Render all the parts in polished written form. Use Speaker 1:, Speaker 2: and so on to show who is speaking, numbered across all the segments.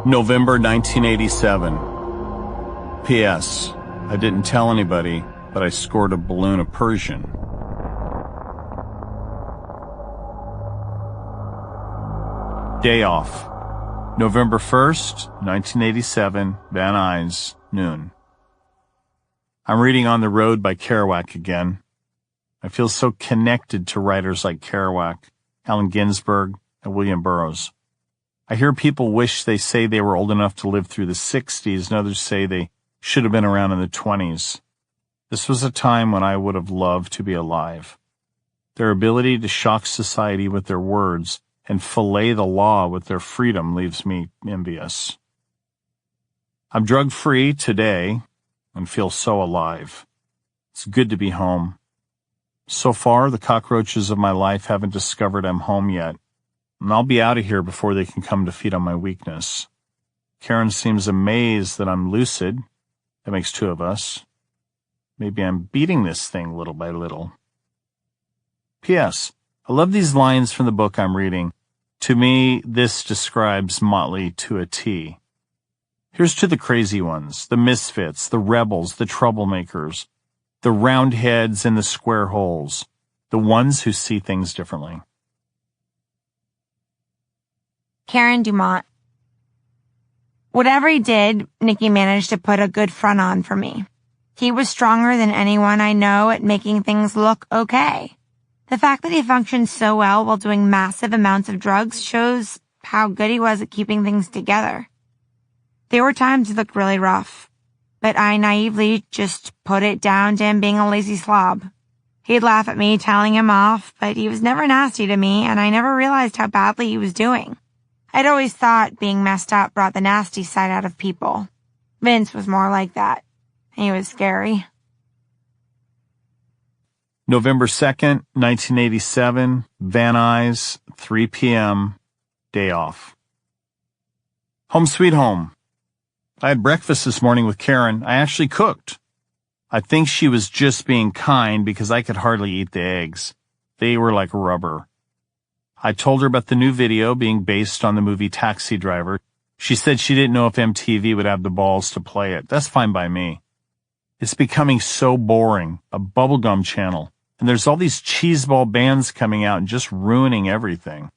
Speaker 1: November 1987. P.S. I didn't tell anybody, but I scored a balloon of Persian. Day off. November 1st, 1987, Van Nuys, noon. I'm reading On the Road by Kerouac again. I feel so connected to writers like Kerouac, Allen Ginsberg, and William Burroughs. I hear people wish they say they were old enough to live through the 60s, and others say they should have been around in the 20s. This was a time when I would have loved to be alive. Their ability to shock society with their words and fillet the law with their freedom leaves me envious. I'm drug-free today and feel so alive. It's good to be home. So far, the cockroaches of my life haven't discovered I'm home yet, and I'll be out of here before they can come to feed on my weakness. Karen seems amazed that I'm lucid. That makes two of us. Maybe I'm beating this thing little by little. P.S. I love these lines from the book I'm reading. To me, this describes Motley to a T. Here's to the crazy ones, the misfits, the rebels, the troublemakers, the roundheads and the square holes, the ones who see things differently.
Speaker 2: Karen Dumont. Whatever he did, Nicky managed to put a good front on for me. He was stronger than anyone I know at making things look okay. The fact that he functioned so well while doing massive amounts of drugs shows how good he was at keeping things together. There were times he looked really rough, but I naively just put it down to him being a lazy slob. He'd laugh at me telling him off, but he was never nasty to me, and I never realized how badly he was doing. I'd always thought being messed up brought the nasty side out of people. Vince was more like that. He was scary.
Speaker 1: November 2nd, 1987, Van Nuys, 3 p.m., day off. Home sweet home. I had breakfast this morning with Karen. I actually cooked. I think she was just being kind because I could hardly eat the eggs. They were like rubber. I told her about the new video being based on the movie Taxi Driver. She said she didn't know if MTV would have the balls to play it. That's fine by me. It's becoming so boring, a bubblegum channel, and there's all these cheeseball bands coming out and just ruining everything.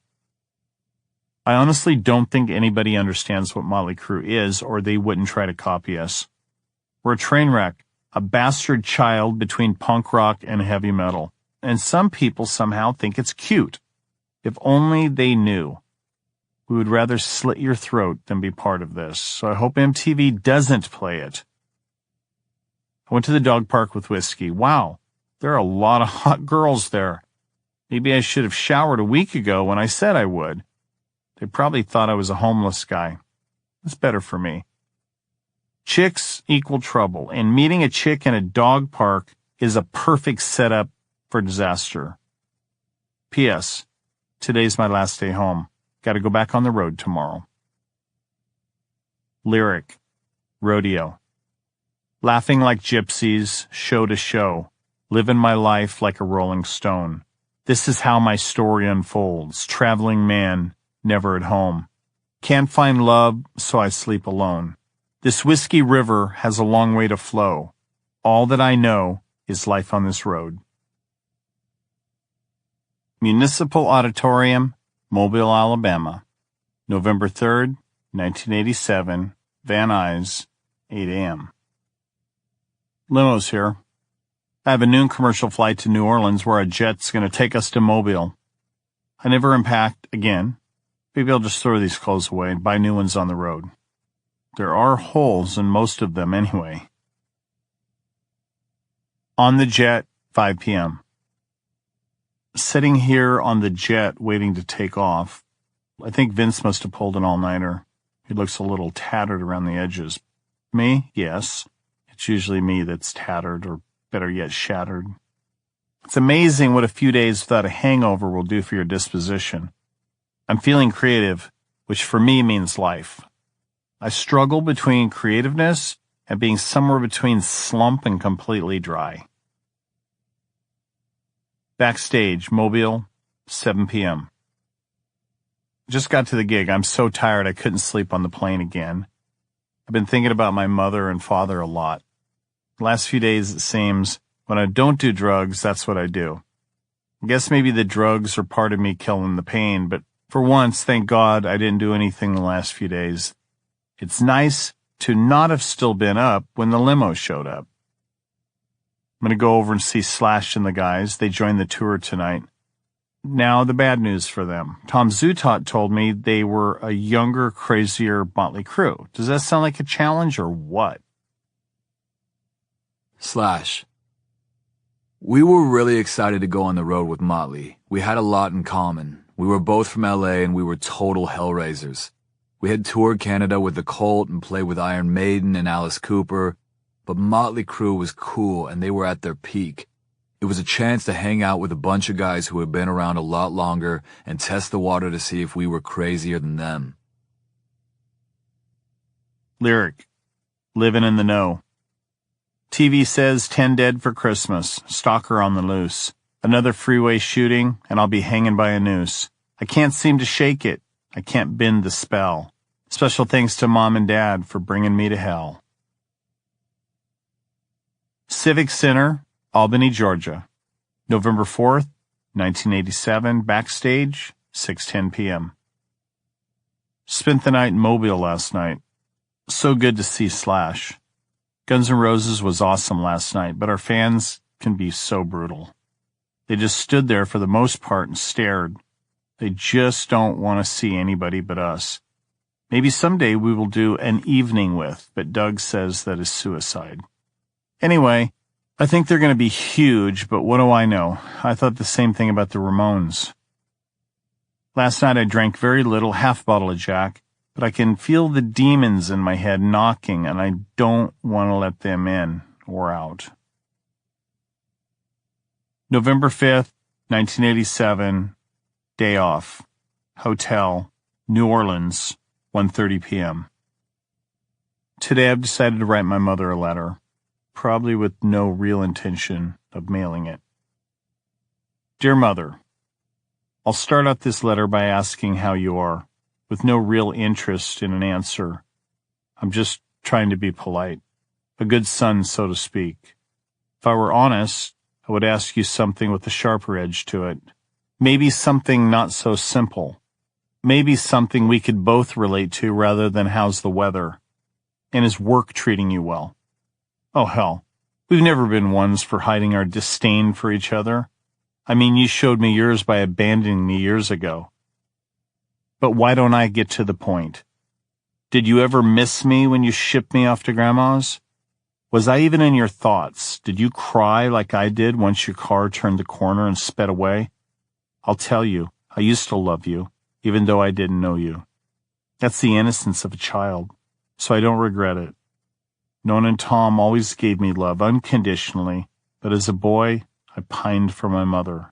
Speaker 1: I honestly don't think anybody understands what Motley Crue is, or they wouldn't try to copy us. We're a train wreck, a bastard child between punk rock and heavy metal, and some people somehow think it's cute. If only they knew. We would rather slit your throat than be part of this, so I hope MTV doesn't play it. I went to the dog park with Whiskey. Wow, there are a lot of hot girls there. Maybe I should have showered a week ago when I said I would. They probably thought I was a homeless guy. It's better for me. Chicks equal trouble, and meeting a chick in a dog park is a perfect setup for disaster. P.S. Today's my last day home. Got to go back on the road tomorrow. Lyric. Rodeo. Laughing like gypsies, show to show. Living my life like a rolling stone. This is how my story unfolds. Traveling man, never at home. Can't find love, so I sleep alone. This whiskey river has a long way to flow. All that I know is life on this road. Municipal Auditorium, Mobile, Alabama. November 3rd, 1987, Van Nuys, 8 a.m. Limo's here. I have a noon commercial flight to New Orleans where a jet's going to take us to Mobile. I never unpacked again. Maybe I'll just throw these clothes away and buy new ones on the road. There are holes in most of them anyway. On the jet, 5 p.m. Sitting here on the jet waiting to take off. I think Vince must have pulled an all-nighter. He looks a little tattered around the edges. Me? Yes. It's usually me that's tattered, or better yet, shattered. It's amazing what a few days without a hangover will do for your disposition. I'm feeling creative, which for me means life. I struggle between creativeness and being somewhere between slump and completely dry. Backstage, Mobile, 7 p.m. Just got to the gig. I'm so tired I couldn't sleep on the plane again. I've been thinking about my mother and father a lot. The last few days, it seems, when I don't do drugs, that's what I do. I guess maybe the drugs are part of me killing the pain, but for once, thank God I didn't do anything the last few days. It's nice to not have still been up when the limo showed up. I'm going to go over and see Slash and the guys. They joined the tour tonight. Now, the bad news for them. Tom Zutaut told me they were a younger, crazier Motley Crue. Does that sound like a challenge or what?
Speaker 3: Slash. We were really excited to go on the road with Motley. We had a lot in common. We were both from LA and we were total hellraisers. We had toured Canada with the Cult and played with Iron Maiden and Alice Cooper, but Motley Crue was cool and they were at their peak. It was a chance to hang out with a bunch of guys who had been around a lot longer and test the water to see if we were crazier than them.
Speaker 1: Lyric. Living in the know. TV says 10 dead for Christmas. Stalker on the loose. Another freeway shooting, and I'll be hanging by a noose. I can't seem to shake it. I can't bend the spell. Special thanks to Mom and Dad for bringing me to hell. Civic Center, Albany, Georgia. November 4th, 1987, backstage, 6:10 p.m. Spent the night in Mobile last night. So good to see Slash. Guns N' Roses was awesome last night, but our fans can be so brutal. They just stood there for the most part and stared. They just don't want to see anybody but us. Maybe someday we will do an evening with, but Doug says that is suicide. Anyway, I think they're going to be huge, but what do I know? I thought the same thing about the Ramones. Last night I drank very little, half bottle of Jack, but I can feel the demons in my head knocking, and I don't want to let them in or out. November 5th, 1987, day off. Hotel, New Orleans, 1:30 p.m. Today I've decided to write my mother a letter, probably with no real intention of mailing it. Dear Mother, I'll start out this letter by asking how you are, with no real interest in an answer. I'm just trying to be polite, a good son, so to speak. If I were honest, I would ask you something with a sharper edge to it. Maybe something not so simple. Maybe something we could both relate to rather than how's the weather. And is work treating you well? Oh, hell. We've never been ones for hiding our disdain for each other. I mean, you showed me yours by abandoning me years ago. But why don't I get to the point? Did you ever miss me when you shipped me off to Grandma's? Was I even in your thoughts? Did you cry like I did once your car turned the corner and sped away? I'll tell you, I used to love you, even though I didn't know you. That's the innocence of a child, so I don't regret it. Nona and Tom always gave me love unconditionally, but as a boy, I pined for my mother.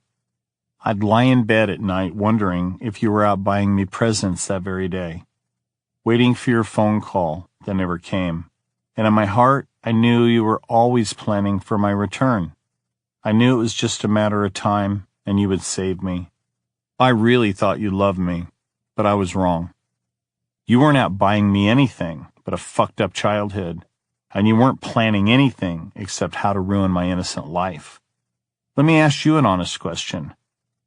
Speaker 1: I'd lie in bed at night wondering if you were out buying me presents that very day, waiting for your phone call that never came. And in my heart, I knew you were always planning for my return. I knew it was just a matter of time and you would save me. I really thought you loved me, but I was wrong. You weren't out buying me anything but a fucked up childhood, and you weren't planning anything except how to ruin my innocent life. Let me ask you an honest question.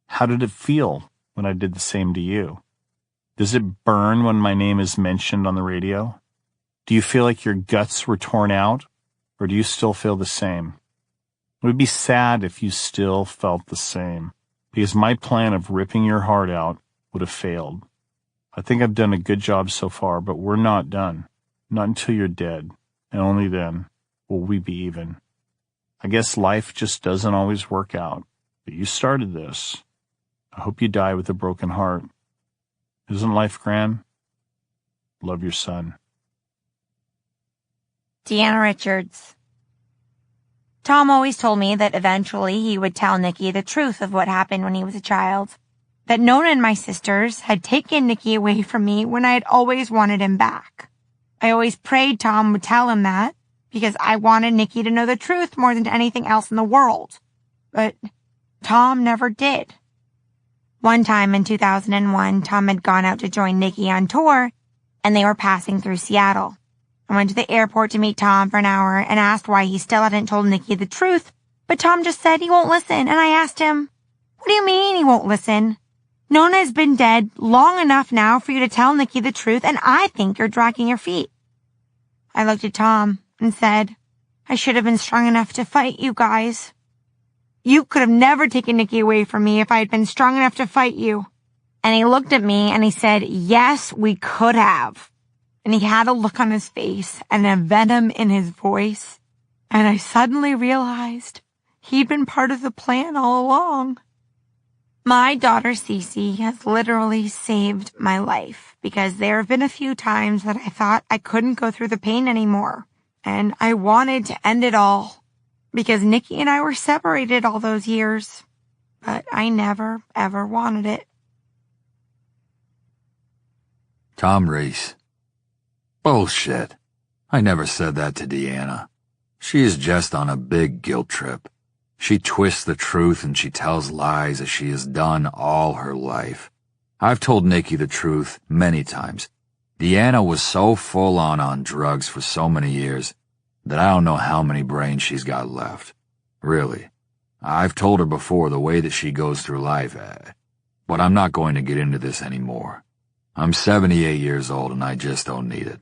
Speaker 1: How did it feel when I did the same to you? Does it burn when my name is mentioned on the radio? Do you feel like your guts were torn out, or do you still feel the same? It would be sad if you still felt the same, because my plan of ripping your heart out would have failed. I think I've done a good job so far, but we're not done. Not until you're dead, and only then will we be even. I guess life just doesn't always work out, but you started this. I hope you die with a broken heart. Isn't life grand? Love, your son.
Speaker 2: Deanna Richards. Tom always told me that eventually he would tell Nikki the truth of what happened when he was a child. That Nona and my sisters had taken Nikki away from me when I had always wanted him back. I always prayed Tom would tell him that because I wanted Nikki to know the truth more than anything else in the world. But Tom never did. One time in 2001, Tom had gone out to join Nikki on tour, and they were passing through Seattle. I went to the airport to meet Tom for an hour and asked why he still hadn't told Nikki the truth, but Tom just said he won't listen, and I asked him, "What do you mean he won't listen? Nona has been dead long enough now for you to tell Nikki the truth, and I think you're dragging your feet." I looked at Tom and said, "I should have been strong enough to fight you guys. You could have never taken Nikki away from me if I had been strong enough to fight you." And he looked at me and he said, "Yes, we could have." And he had a look on his face and a venom in his voice. And I suddenly realized he'd been part of the plan all along. My daughter Cece has literally saved my life because there have been a few times that I thought I couldn't go through the pain anymore. And I wanted to end it all because Nikki and I were separated all those years. But I never, ever wanted it.
Speaker 3: Tom Reese. Bullshit. I never said that to Deanna. She is just on a big guilt trip. She twists the truth and she tells lies as she has done all her life. I've told Nikki the truth many times. Deanna was so full on drugs for so many years that I don't know how many brains she's got left. Really. I've told her before the way that she goes through life, but I'm not going to get into this anymore. I'm 78 years old and I just don't need it.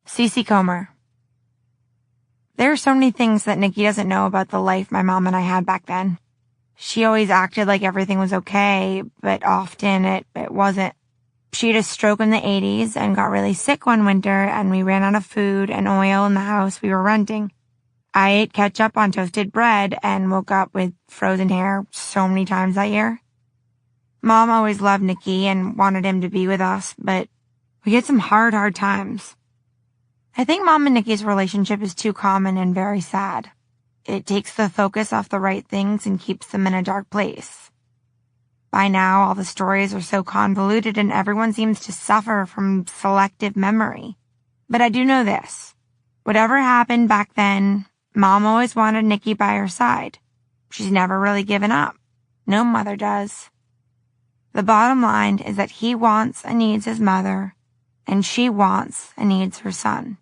Speaker 2: Cece Comer. There are so many things that Nikki doesn't know about the life my mom and I had back then. She always acted like everything was okay, but often it wasn't. She had a stroke in the 80s and got really sick one winter, and we ran out of food and oil in the house we were renting. I ate ketchup on toasted bread and woke up with frozen hair so many times that year. Mom always loved Nikki and wanted him to be with us, but we had some hard times. I think Mom and Nikki's relationship is too common and very sad. It takes the focus off the right things and keeps them in a dark place. By now, all the stories are so convoluted and everyone seems to suffer from selective memory. But I do know this. Whatever happened back then, Mom always wanted Nikki by her side. She's never really given up. No mother does. The bottom line is that he wants and needs his mother, and she wants and needs her son.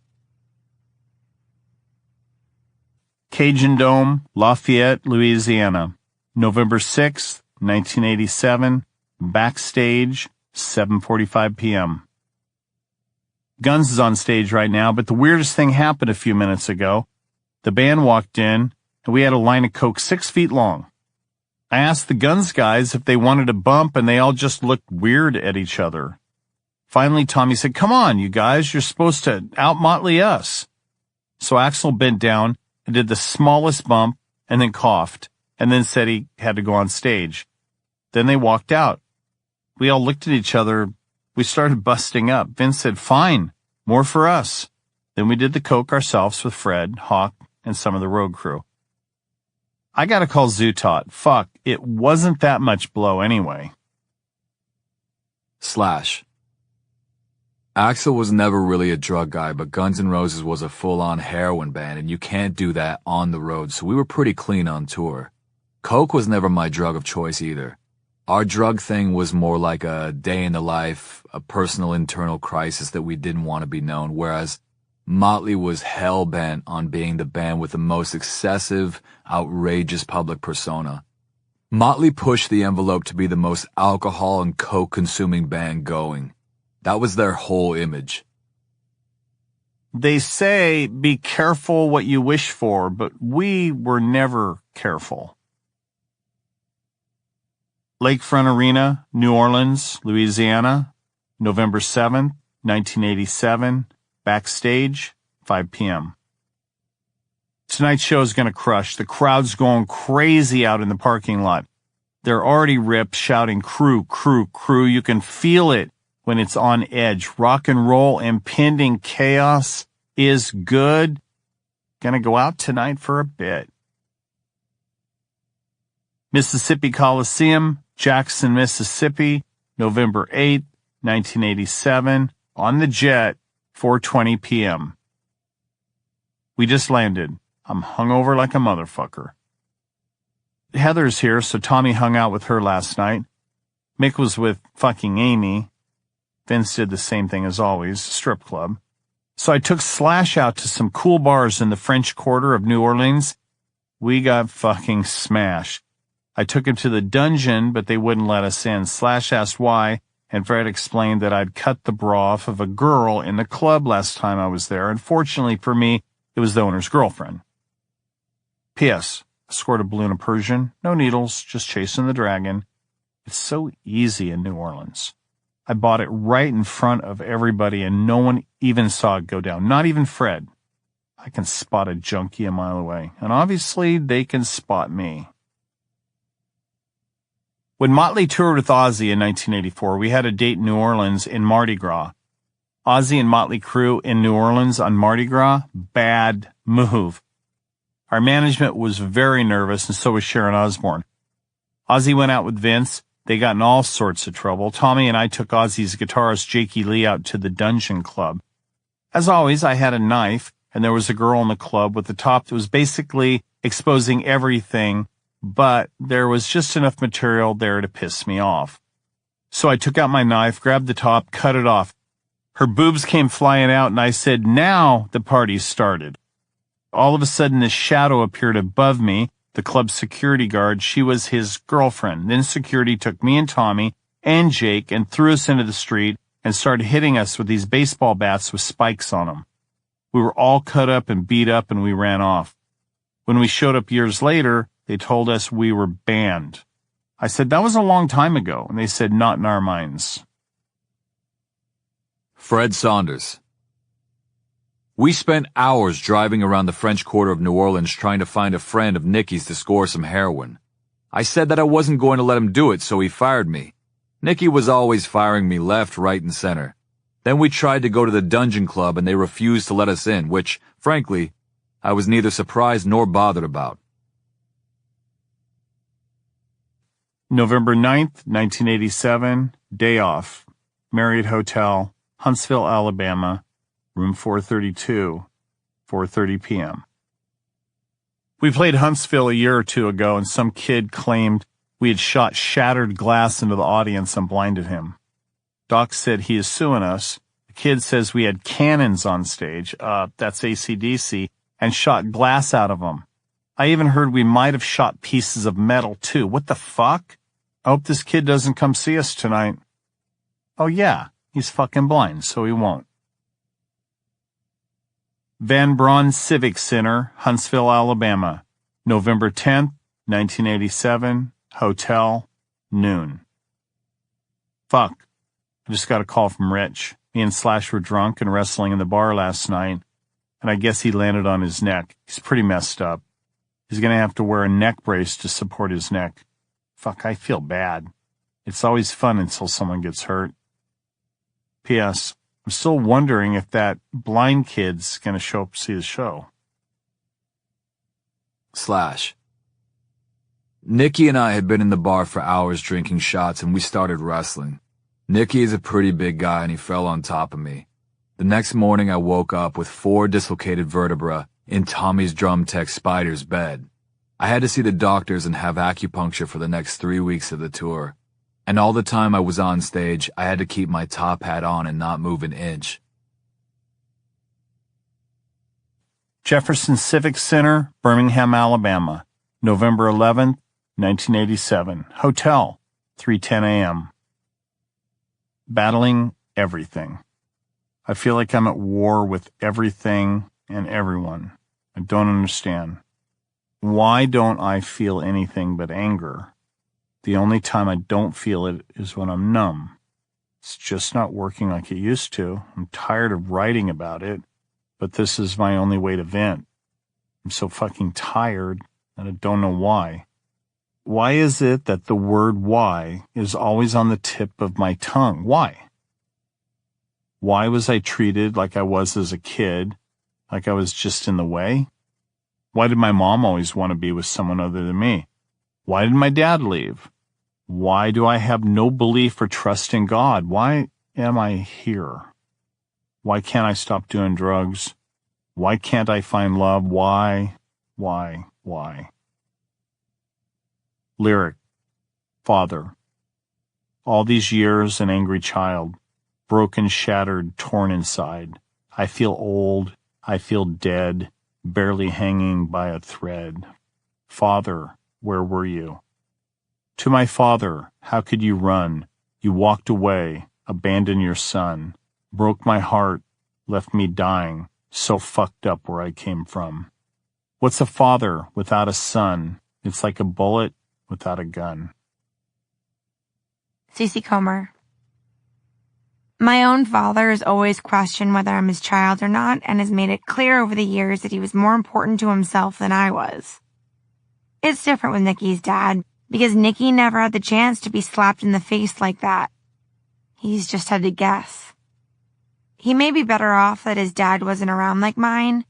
Speaker 1: Cajun Dome, Lafayette, Louisiana, November 6th, 1987, backstage, 7:45 p.m. Guns is on stage right now, but the weirdest thing happened a few minutes ago. The band walked in, and we had a line of Coke 6 feet long. I asked the Guns guys if they wanted a bump, and they all just looked weird at each other. Finally, Tommy said, "Come on, you guys, you're supposed to out-Motley us." So Axel bent down and did the smallest bump, and then coughed, and then said he had to go on stage. Then they walked out. We all looked at each other. We started busting up. Vince said, "Fine, more for us." Then we did the Coke ourselves with Fred, Hawk, and some of the road crew. I gotta call Zootot. Fuck, it wasn't that much blow anyway.
Speaker 3: / Axel was never really a drug guy, but Guns N' Roses was a full-on heroin band, and you can't do that on the road, so we were pretty clean on tour. Coke was never my drug of choice either. Our drug thing was more like a day in the life, a personal internal crisis that we didn't want to be known, whereas Motley was hell-bent on being the band with the most excessive, outrageous public persona. Motley pushed the envelope to be the most alcohol and coke-consuming band going. That was their whole image.
Speaker 1: They say, be careful what you wish for, but we were never careful. Lakefront Arena, New Orleans, Louisiana, November 7th, 1987, backstage, 5 p.m. Tonight's show is going to crush. The crowd's going crazy out in the parking lot. They're already ripped, shouting, "Crew, crew, crew." You can feel it when it's on edge. Rock and roll, impending chaos is good. Gonna go out tonight for a bit. Mississippi Coliseum, Jackson, Mississippi, November 8th, 1987, on the jet, 4:20 p.m. We just landed. I'm hungover like a motherfucker. Heather's here, so Tommy hung out with her last night. Mick was with fucking Amy. Vince did the same thing as always, strip club. So I took Slash out to some cool bars in the French Quarter of New Orleans. We got fucking smashed. I took him to the dungeon, but they wouldn't let us in. Slash asked why, and Fred explained that I'd cut the bra off of a girl in the club last time I was there. Unfortunately for me, it was the owner's girlfriend. P.S. I scored a balloon of Persian. No needles, just chasing the dragon. It's so easy in New Orleans. I bought it right in front of everybody, and no one even saw it go down. Not even Fred. I can spot a junkie a mile away, and obviously they can spot me. When Motley toured with Ozzy in 1984, we had a date in New Orleans in Mardi Gras. Ozzy and Motley Crue in New Orleans on Mardi Gras? Bad move. Our management was very nervous, and so was Sharon Osbourne. Ozzy went out with Vince. They got in all sorts of trouble. Tommy and I took Ozzy's guitarist Jakey Lee out to the Dungeon Club. As always, I had a knife, and there was a girl in the club with a top that was basically exposing everything, but there was just enough material there to piss me off. So I took out my knife, grabbed the top, cut it off. Her boobs came flying out, and I said, "Now the party started." All of a sudden, this shadow appeared above me, the club's security guard. She was his girlfriend. Then security took me and Tommy and Jake and threw us into the street and started hitting us with these baseball bats with spikes on them. We were all cut up and beat up, and we ran off. When we showed up years later, they told us we were banned. I said, that was a long time ago, and they said, not in our minds.
Speaker 3: Fred Saunders. We spent hours driving around the French Quarter of New Orleans trying to find a friend of Nicky's to score some heroin. I said that I wasn't going to let him do it, so he fired me. Nicky was always firing me left, right, and center. Then we tried to go to the Dungeon Club, and they refused to let us in, which, frankly, I was neither surprised nor bothered about.
Speaker 1: November 9th, 1987, day off. Marriott Hotel, Huntsville, Alabama, room 432, 4:30 p.m. We played Huntsville a year or two ago, and some kid claimed we had shot shattered glass into the audience and blinded him. Doc said he is suing us. The kid says we had cannons on stage, that's AC/DC, and shot glass out of them. I even heard we might have shot pieces of metal, too. What the fuck? I hope this kid doesn't come see us tonight. Oh, yeah, he's fucking blind, so he won't. Van Braun Civic Center, Huntsville, Alabama, November 10th, 1987, hotel, noon. Fuck. I just got a call from Rich. Me and Slash were drunk and wrestling in the bar last night, and I guess he landed on his neck. He's pretty messed up. He's gonna have to wear a neck brace to support his neck. Fuck, I feel bad. It's always fun until someone gets hurt. P.S. I'm still wondering if that blind kid's gonna show up to see the show.
Speaker 3: Slash. Nicky and I had been in the bar for hours drinking shots, and we started wrestling. Nicky is a pretty big guy, and he fell on top of me. The next morning, I woke up with 4 dislocated vertebrae in Tommy's drum tech Spider's bed. I had to see the doctors and have acupuncture for the next 3 weeks of the tour. And all the time I was on stage, I had to keep my top hat on and not move an inch.
Speaker 1: Jefferson Civic Center, Birmingham, Alabama, November 11th, 1987. Hotel, 3:10 a.m. Battling everything. I feel like I'm at war with everything and everyone. I don't understand. Why don't I feel anything but anger? The only time I don't feel it is when I'm numb. It's just not working like it used to. I'm tired of writing about it, but this is my only way to vent. I'm so fucking tired, and I don't know why. Why is it that the word why is always on the tip of my tongue? Why? Why was I treated like I was as a kid, like I was just in the way? Why did my mom always want to be with someone other than me? Why did my dad leave? Why do I have no belief or trust in God? Why am I here? Why can't I stop doing drugs? Why can't I find love? Why? Lyric. Father. All these years an angry child, broken, shattered, torn inside. I feel old, I feel dead, barely hanging by a thread. Father, where were you? To my father, how could you run? You walked away, abandoned your son, broke my heart, left me dying, so fucked up where I came from. What's a father without a son? It's like a bullet without a gun.
Speaker 2: Cece Comer. My own father has always questioned whether I'm his child or not and has made it clear over the years that he was more important to himself than I was. It's different with Nikki's dad because Nikki never had the chance to be slapped in the face like that. He's just had to guess. He may be better off that his dad wasn't around like mine,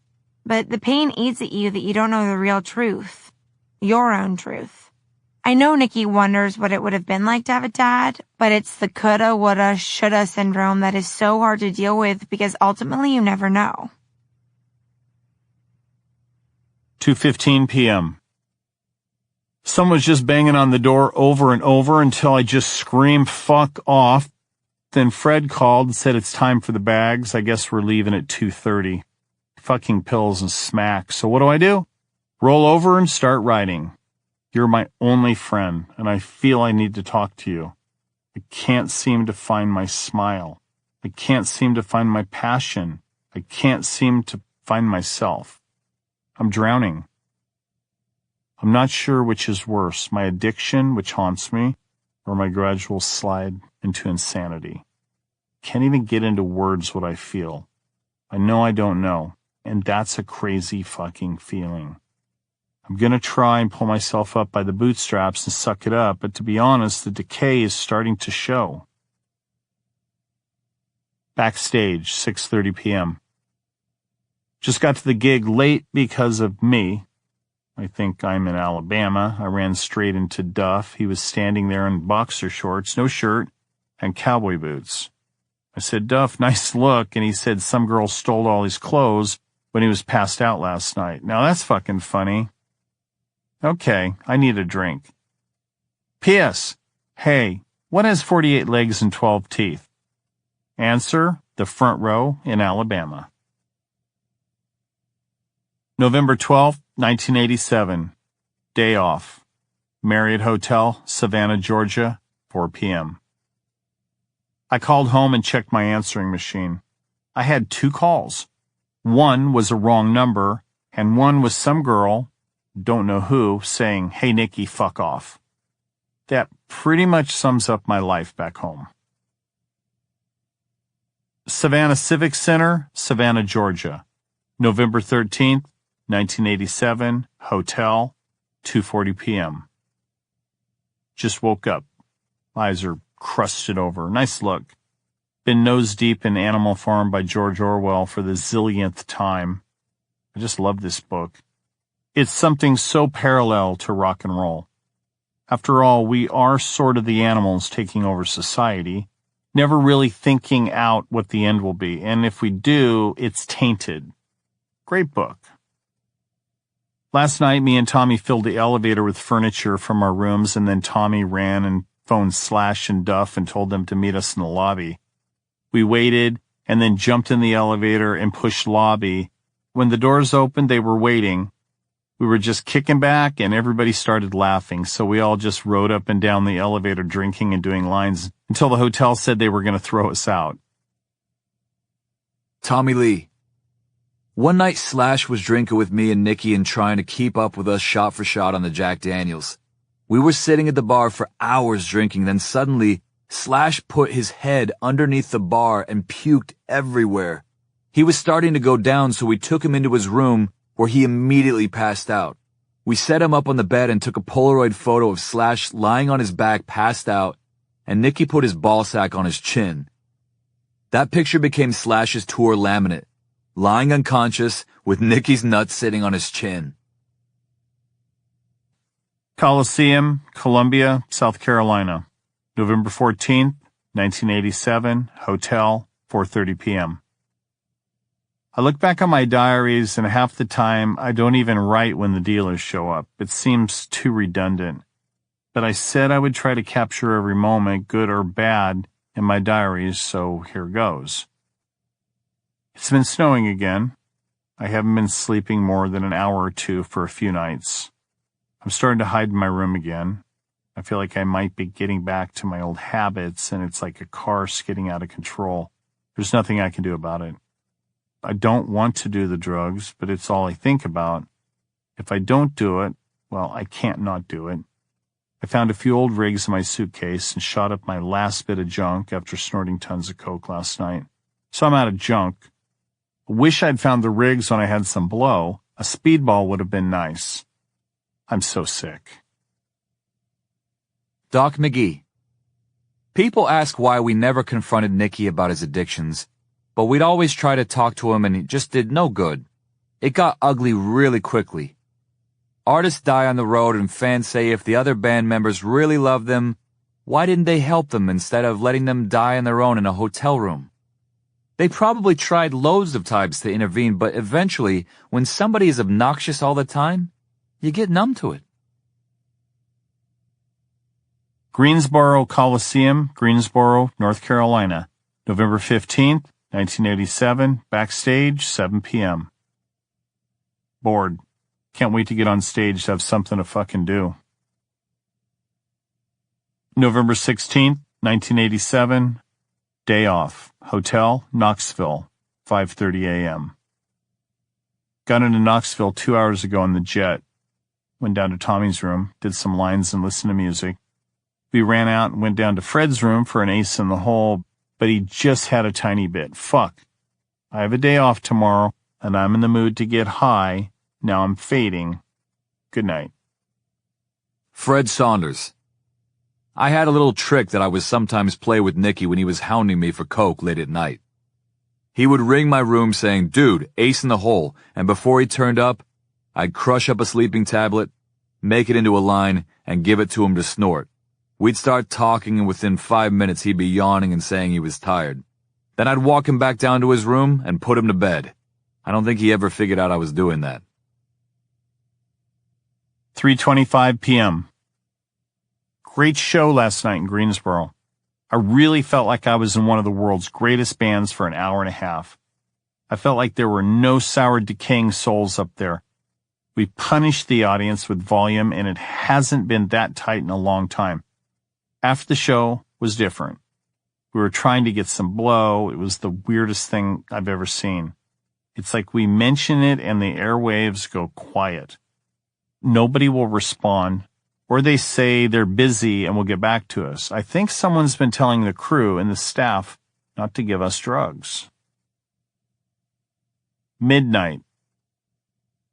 Speaker 2: but the pain eats at you that you don't know the real truth. Your own truth. I know Nikki wonders what it would have been like to have a dad, but it's the coulda, woulda, shoulda syndrome that is so hard to deal with because ultimately you never know.
Speaker 1: 2:15 p.m. Someone's just banging on the door over and over until I just screamed, fuck off. Then Fred called and said it's time for the bags. I guess we're leaving at 2:30. Fucking pills and smack. So what do? Roll over and start writing. You're my only friend, and I feel I need to talk to you. I can't seem to find my smile. I can't seem to find my passion. I can't seem to find myself. I'm drowning. I'm not sure which is worse, my addiction, which haunts me, or my gradual slide into insanity. Can't even get into words what I feel. I know I don't know, and that's a crazy fucking feeling. I'm gonna try and pull myself up by the bootstraps and suck it up, but to be honest, the decay is starting to show. Backstage, 6:30 p.m. Just got to the gig late because of me. I think I'm in Alabama. I ran straight into Duff. He was standing there in boxer shorts, no shirt, and cowboy boots. I said, Duff, nice look, and he said some girl stole all his clothes when he was passed out last night. Now that's fucking funny. Okay, I need a drink. P.S. Hey, what has 48 legs and 12 teeth? Answer, the front row in Alabama. November 12th, 1987. Day off. Marriott Hotel, Savannah, Georgia, 4 p.m. I called home and checked my answering machine. I had 2 calls. One was a wrong number, and one was some girl, don't know who, saying, hey, Nikki, fuck off. That pretty much sums up my life back home. Savannah Civic Center, Savannah, Georgia. November 13th, 1987, hotel, 2:40 p.m. Just woke up. Eyes are crusted over. Nice look. Been nose deep in Animal Farm by George Orwell for the zillionth time. I just love this book. It's something so parallel to rock and roll. After all, we are sort of the animals taking over society, never really thinking out what the end will be. And if we do, it's tainted. Great book. Last night, me and Tommy filled the elevator with furniture from our rooms, and then Tommy ran and phoned Slash and Duff and told them to meet us in the lobby. We waited and then jumped in the elevator and pushed lobby. When the doors opened, they were waiting. We were just kicking back and everybody started laughing, so we all just rode up and down the elevator drinking and doing lines until the hotel said they were going to throw us out.
Speaker 3: Tommy Lee. One night Slash was drinking with me and Nikki and trying to keep up with us shot for shot on the Jack Daniels. We were sitting at the bar for hours drinking, then suddenly Slash put his head underneath the bar and puked everywhere. He was starting to go down, so we took him into his room where he immediately passed out. We set him up on the bed and took a Polaroid photo of Slash lying on his back passed out, and Nikki put his ball sack on his chin. That picture became Slash's tour laminate, lying unconscious with Nikki's nuts sitting on his chin.
Speaker 1: Coliseum, Columbia, South Carolina. November 14th, 1987, hotel, 4:30 p.m. I look back on my diaries and half the time I don't even write when the dealers show up. It seems too redundant. but I said I would try to capture every moment, good or bad, in my diaries, so here goes. It's been snowing again. I haven't been sleeping more than an hour or two for a few nights. I'm starting to hide in my room again. I feel like I might be getting back to my old habits, and it's like a car skidding out of control. There's nothing I can do about it. I don't want to do the drugs, but it's all I think about. If I don't do it, well, I can't not do it. I found a few old rigs in my suitcase and shot up my last bit of junk after snorting tons of coke last night. So I'm out of junk. I wish I'd found the rigs when I had some blow. A speedball would have been nice. I'm so sick.
Speaker 3: Doc McGee. People ask why we never confronted Nicky about his addictions, but we'd always try to talk to him and it just did no good. It got ugly really quickly. Artists die on the road and fans say if the other band members really loved them, why didn't they help them instead of letting them die on their own in a hotel room? They probably tried loads of times to intervene, but eventually, when somebody is obnoxious all the time, you get numb to it.
Speaker 1: Greensboro Coliseum, Greensboro, North Carolina, November 15th, 1987, backstage, 7 p.m. Bored. Can't wait to get on stage to have something to fucking do. November 16th, 1987, day off, hotel, Knoxville, 5:30 a.m. Got into Knoxville 2 hours ago on the jet. Went down to Tommy's room, did some lines and listened to music. We ran out and went down to Fred's room for an ace in the hole, but he just had a tiny bit. Fuck. I have a day off tomorrow, and I'm in the mood to get high. Now I'm fading. Good night.
Speaker 3: Fred Saunders. I had a little trick that I would sometimes play with Nicky when he was hounding me for coke late at night. He would ring my room saying, "Dude, ace in the hole," and before he turned up, I'd crush up a sleeping tablet, make it into a line, and give it to him to snort. We'd start talking, and within 5 minutes he'd be yawning and saying he was tired. Then I'd walk him back down to his room and put him to bed. I don't think he ever figured out I was doing that.
Speaker 1: 3:25 p.m. Great show last night in Greensboro. I really felt like I was in one of the world's greatest bands for an hour and a half. I felt like there were no sour, decaying souls up there. We punished the audience with volume, and it hasn't been that tight in a long time. After the show was different. We were trying to get some blow. It was the weirdest thing I've ever seen. It's like we mention it and the airwaves go quiet. Nobody will respond, or they say they're busy and will get back to us. I think someone's been telling the crew and the staff not to give us drugs. Midnight.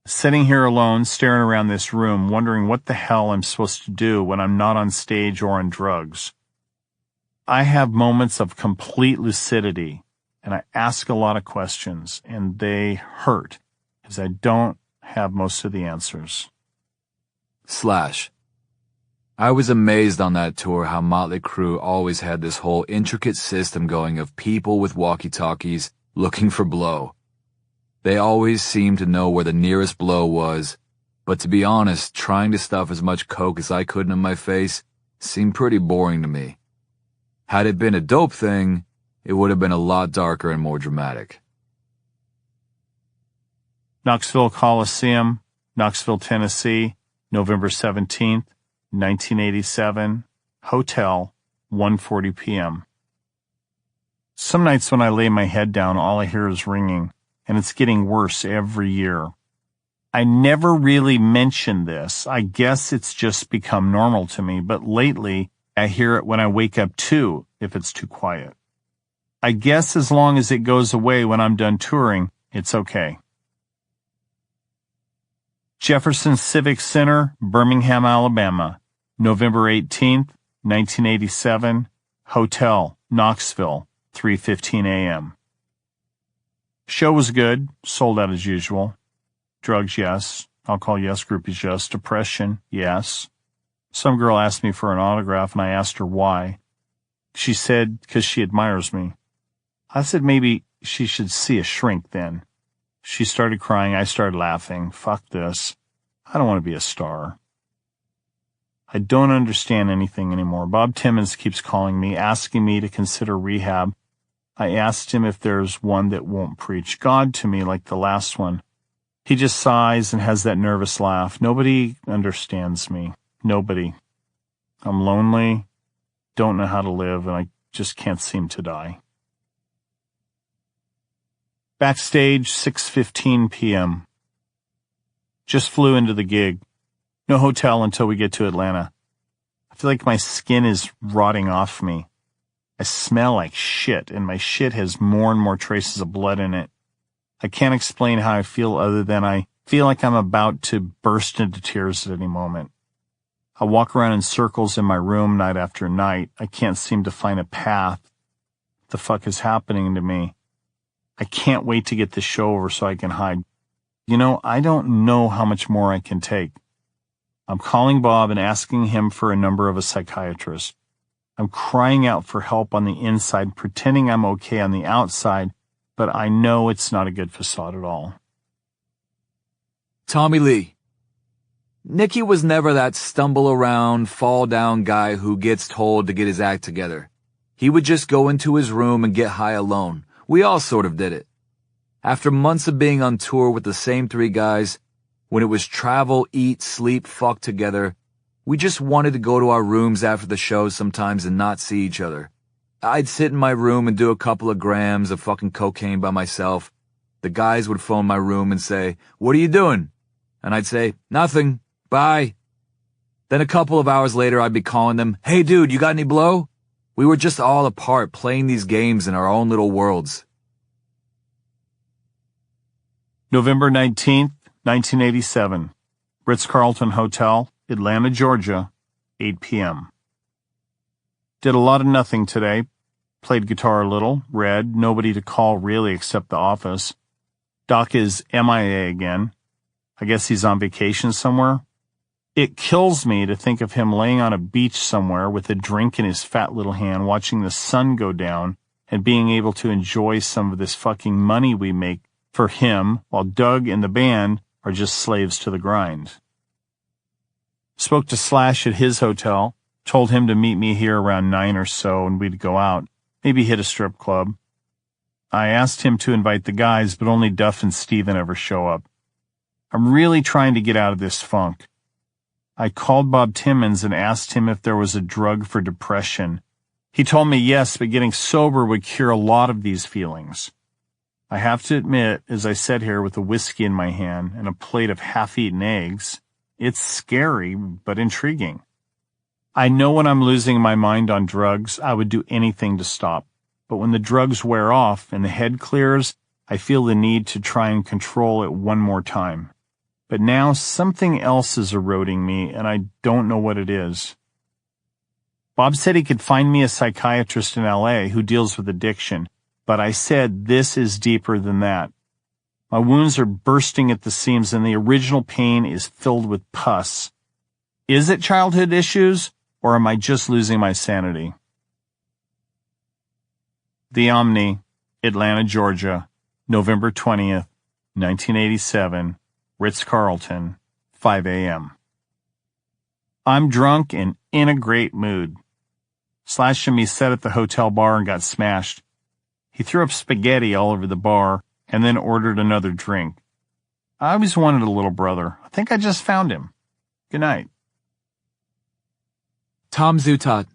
Speaker 1: Sitting here alone, staring around this room, wondering what the hell I'm supposed to do when I'm not on stage or on drugs. I have moments of complete lucidity, and I ask a lot of questions, and they hurt, because I don't have most of the answers.
Speaker 3: Slash. I was amazed on that tour how Motley Crue always had this whole intricate system going of people with walkie-talkies looking for blow. They always seemed to know where the nearest blow was, but to be honest, trying to stuff as much coke as I could in my face seemed pretty boring to me. Had it been a dope thing, it would have been a lot darker and more dramatic.
Speaker 1: Knoxville Coliseum, Knoxville, Tennessee, November 17th, 1987, hotel, 1:40 p.m. Some nights when I lay my head down, all I hear is ringing, and it's getting worse every year. I never really mentioned this. I guess it's just become normal to me, but lately I hear it when I wake up too, if it's too quiet. I guess as long as it goes away when I'm done touring, it's okay. Jefferson Civic Center, Birmingham, Alabama, November 18th, 1987, hotel, Knoxville, 3:15 a.m. Show was good, sold out as usual. Drugs, yes. Alcohol, yes. Groupies, yes. Depression, yes. Some girl asked me for an autograph, and I asked her why. She said, because she admires me. I said maybe she should see a shrink then. She started crying. I started laughing. Fuck this. I don't want to be a star. I don't understand anything anymore. Bob Timmons keeps calling me, asking me to consider rehab. I asked him if there's one that won't preach God to me like the last one. He just sighs and has that nervous laugh. Nobody understands me. Nobody. I'm lonely, don't know how to live, and I just can't seem to die. Backstage, 6:15 p.m. Just flew into the gig. No hotel until we get to Atlanta. I feel like my skin is rotting off me. I smell like shit, and my shit has more and more traces of blood in it. I can't explain how I feel other than I feel like I'm about to burst into tears at any moment. I walk around in circles in my room night after night. I can't seem to find a path. What the fuck is happening to me? I can't wait to get this show over so I can hide. I don't know how much more I can take. I'm calling Bob and asking him for a number of a psychiatrist. I'm crying out for help on the inside, pretending I'm okay on the outside, but I know it's not a good facade at all.
Speaker 3: Tommy Lee. Nicky was never that stumble around, fall down guy who gets told to get his act together. He would just go into his room and get high alone. We all sort of did it. After months of being on tour with the same three guys, when it was travel, eat, sleep, fuck together, we just wanted to go to our rooms after the shows sometimes and not see each other. I'd sit in my room and do a couple of grams of fucking cocaine by myself. The guys would phone my room and say, "What are you doing?" And I'd say, "Nothing. Bye." Then a couple of hours later, I'd be calling them, "Hey dude, you got any blow?" We were just all apart playing these games in our own little worlds.
Speaker 1: November 19th, 1987. Ritz-Carlton Hotel, Atlanta, Georgia, 8 p.m. Did a lot of nothing today. Played guitar a little, read, nobody to call really except the office. Doc is MIA again. I guess he's on vacation somewhere. It kills me to think of him laying on a beach somewhere with a drink in his fat little hand, watching the sun go down and being able to enjoy some of this fucking money we make for him while Doug and the band are just slaves to the grind. Spoke to Slash at his hotel, told him to meet me here around 9 or so and we'd go out, maybe hit a strip club. I asked him to invite the guys, but only Duff and Steven ever show up. I'm really trying to get out of this funk. I called Bob Timmons and asked him if there was a drug for depression. He told me yes, but getting sober would cure a lot of these feelings. I have to admit, as I sat here with a whiskey in my hand and a plate of half-eaten eggs, it's scary but intriguing. I know when I'm losing my mind on drugs, I would do anything to stop. But when the drugs wear off and the head clears, I feel the need to try and control it one more time. But now something else is eroding me, and I don't know what it is. Bob said he could find me a psychiatrist in LA who deals with addiction, but I said this is deeper than that. My wounds are bursting at the seams, and the original pain is filled with pus. Is it childhood issues, or am I just losing my sanity? The Omni, Atlanta, Georgia, November 20th, 1987. Ritz-Carlton, 5 a.m. I'm drunk and in a great mood. Slash and me sat at the hotel bar and got smashed. He threw up spaghetti all over the bar and then ordered another drink. I always wanted a little brother. I think I just found him. Good night.
Speaker 3: Tom Zutaut.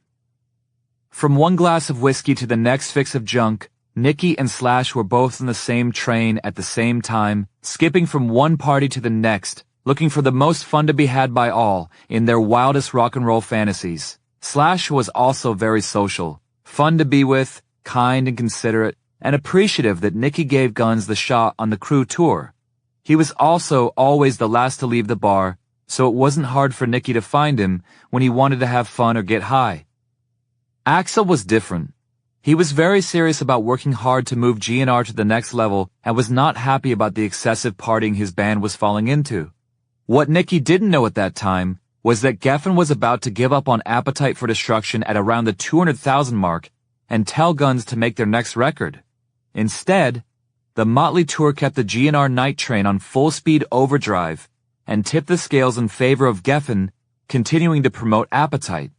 Speaker 3: From one glass of whiskey to the next fix of junk, Nicky and Slash were both on the same train at the same time, skipping from one party to the next, looking for the most fun to be had by all in their wildest rock and roll fantasies. Slash was also very social, fun to be with, kind and considerate, and appreciative that Nicky gave Guns the shot on the crew tour. He was also always the last to leave the bar, so it wasn't hard for Nicky to find him when he wanted to have fun or get high. Axl was different. He was very serious about working hard to move GNR to the next level and was not happy about the excessive partying his band was falling into. What Nicky didn't know at that time was that Geffen was about to give up on Appetite for Destruction at around the 200,000 mark and tell Guns to make their next record. Instead, the Motley tour kept the GNR Night Train on full speed overdrive and tipped the scales in favor of Geffen continuing to promote Appetite.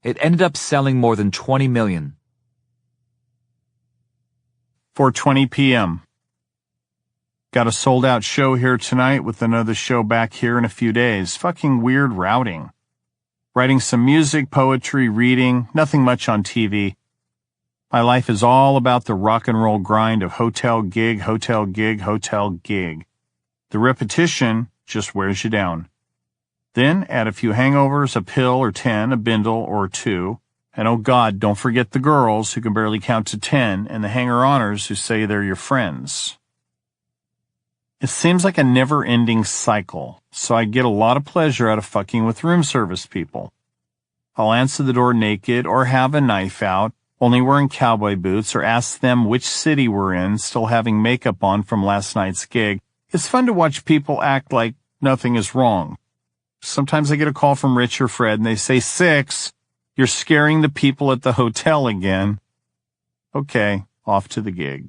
Speaker 3: It ended up selling more than 20 million.
Speaker 1: 4:20 p.m. Got a sold-out show here tonight with another show back here in a few days. Fucking weird routing. Writing some music, poetry, reading, nothing much on TV. My life is all about the rock and roll grind of hotel gig, hotel gig, hotel gig. The repetition just wears you down. Then add a few hangovers, a pill or 10, a bindle or 2. And oh God, don't forget the girls who can barely count to 10 and the hanger-oners who say they're your friends. It seems like a never-ending cycle, so I get a lot of pleasure out of fucking with room service people. I'll answer the door naked or have a knife out, only wearing cowboy boots, or ask them which city we're in, still having makeup on from last night's gig. It's fun to watch people act like nothing is wrong. Sometimes I get a call from Rich or Fred and they say, "Six, you're scaring the people at the hotel again." Okay, off to the gig.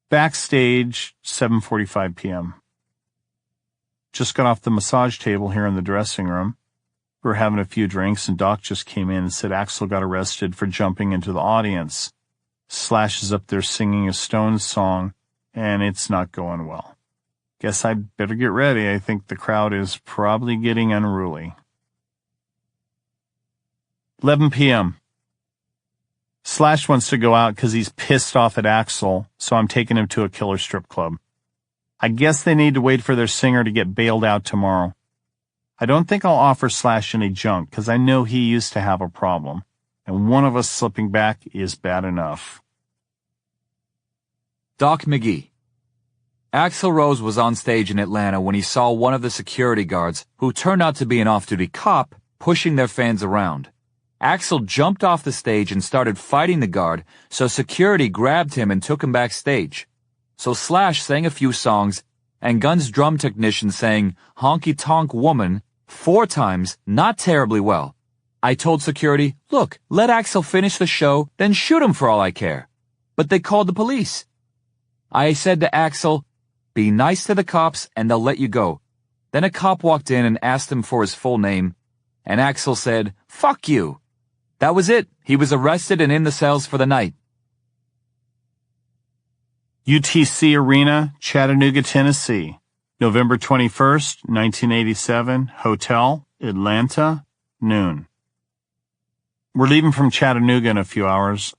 Speaker 1: Backstage, 7:45 p.m. Just got off the massage table here in the dressing room. We were having a few drinks and Doc just came in and said Axl got arrested for jumping into the audience. Slash is up there singing a Stones song and it's not going well. Guess I'd better get ready. I think the crowd is probably getting unruly. 11 p.m. Slash wants to go out because he's pissed off at Axl, so I'm taking him to a killer strip club. I guess they need to wait for their singer to get bailed out tomorrow. I don't think I'll offer Slash any junk because I know he used to have a problem, and one of us slipping back is bad enough.
Speaker 3: Doc McGee. Axl Rose was on stage in Atlanta when he saw one of the security guards, who turned out to be an off-duty cop, pushing their fans around. Axl jumped off the stage and started fighting the guard, so security grabbed him and took him backstage. So Slash sang a few songs, and Guns' drum technician sang Honky Tonk Woman 4 times, not terribly well. I told security, "Look, let Axl finish the show, then shoot him for all I care." But they called the police. I said to Axl, "Be nice to the cops and they'll let you go." Then a cop walked in and asked him for his full name, and Axl said, "Fuck you." That was it. He was arrested and in the cells for the night.
Speaker 1: UTC Arena, Chattanooga, Tennessee. November 21st, 1987. Hotel, Atlanta, noon. We're leaving from Chattanooga in a few hours.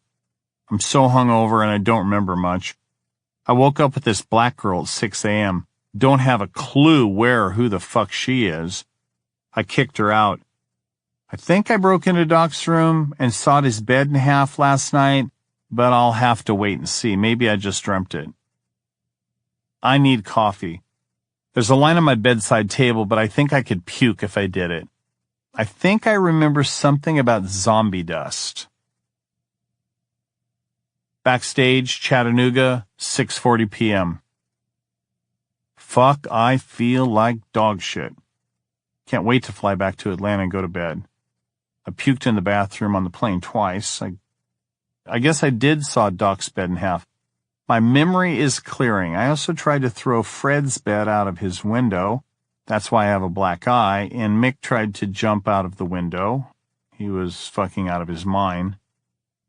Speaker 1: I'm so hungover and I don't remember much. I woke up with this black girl at 6 a.m. Don't have a clue where or who the fuck she is. I kicked her out. I think I broke into Doc's room and sawed his bed in half last night, but I'll have to wait and see. Maybe I just dreamt it. I need coffee. There's a line on my bedside table, but I think I could puke if I did it. I think I remember something about zombie dust. Backstage, Chattanooga, 6:40 p.m. Fuck, I feel like dog shit. Can't wait to fly back to Atlanta and go to bed. I puked in the bathroom on the plane twice. I guess I did saw Doc's bed in half. My memory is clearing. I also tried to throw Fred's bed out of his window. That's why I have a black eye. And Mick tried to jump out of the window. He was fucking out of his mind.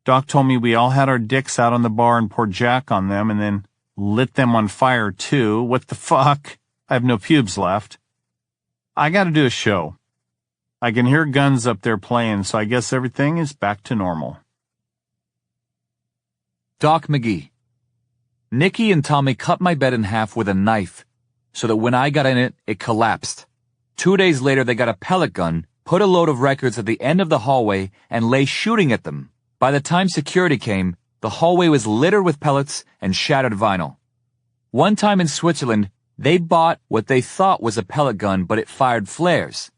Speaker 1: Doc told me we all had our dicks out on the bar and poured Jack on them and then lit them on fire too. What the fuck? I have no pubes left. I gotta do a show. I can hear Guns up there playing, so I guess everything is back to normal.
Speaker 3: Doc McGee. Nikki and Tommy cut my bed in half with a knife, so that when I got in it, it collapsed. 2 days later, they got a pellet gun, put a load of records at the end of the hallway, and lay shooting at them. By the time security came, the hallway was littered with pellets and shattered vinyl. One time in Switzerland, they bought what they thought was a pellet gun, but it fired flares.